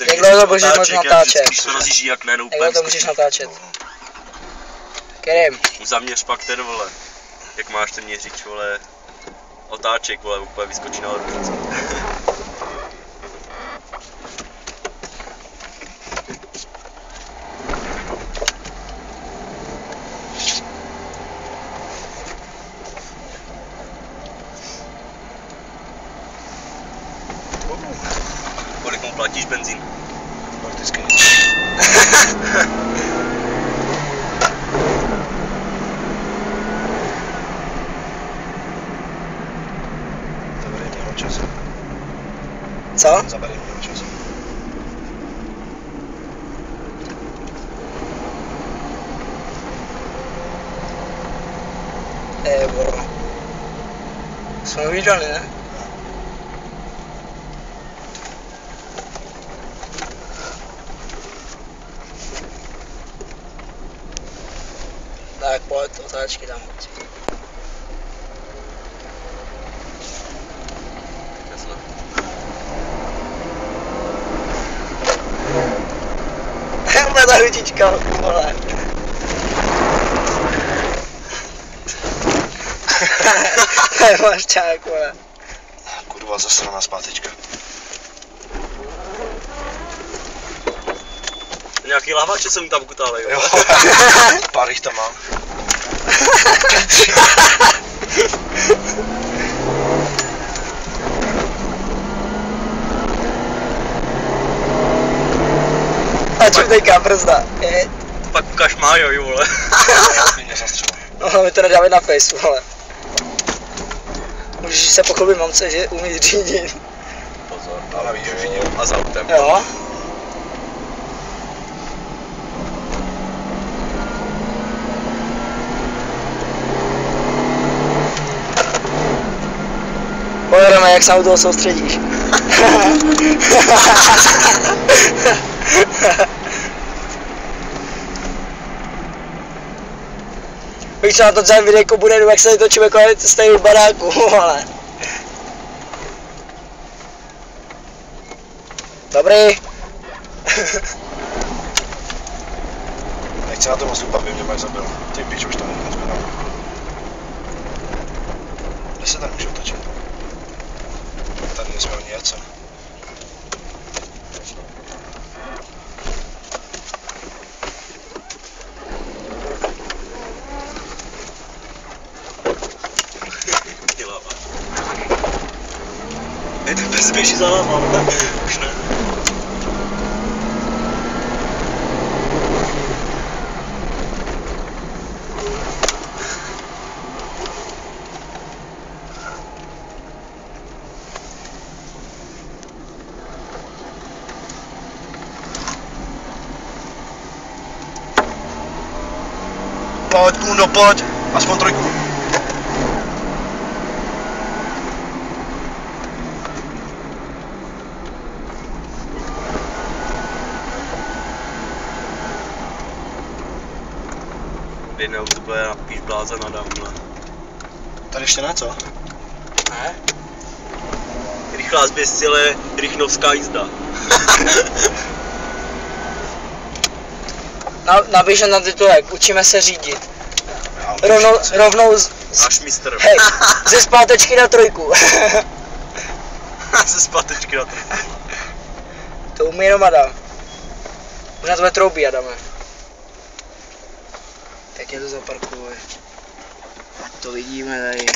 Jak dlouho to můžeš moc natáčet? Když to rozjíždí jak ne, Jak dlouho to můžeš natáčet? Kerem. Zaměř pak ten, vole. Jak máš ten měřič, vole. Otáček, vole, úplně vyskočí nahoru. Kolik mu platíš benzín? Prakticky nic. Zabere mě čas. Co? Zabere mě čas. Bro. Jsme viděli, ne? Tak pojď, otáčky tam hoď. Hele ta ručička, vole. Máš čák, vole. Kurva, zasraná zpátečka. Nějaký lahvače se mu tam kutále, jo? Pár jich tam mám. A čo teďka brzda? Pak ukáž Májo, vole. Mě zastřeluji. No, my to nedáme na face, vole. Můžeš se pochlubit mamce, že umí řídit. Pozor. Ale víš, že vidím. A za autem. Jo. Pojedeme, jak se na toho soustředíš. Víš co, na to celém videjku bude, jak se točíme kolem stejného baráku, ale. Dobrý. Nechci na tom ostup, aby mě mají zabil. Ty pič, už to nezběrám. Kde se tady můžu točit? Tady nesmí ani jet, co? Je to bezběží za náma, už ne. Pojď, Kundo, pojď! Aspoň trojku. Jednou to bude napíš blázen na dámhle. Tady ještě ne, co? Ne? Rychlá zběsile, rychnovská jízda. Napiš na titulek, učíme se řídit. Já Rovnou Až mistr. hej, ze zpátečky na trojku. Ze zpátečky na trojku. To umí jenom Adam. Už na tebe troubí, Adame. Tak je to zaparkuje. To vidíme tady.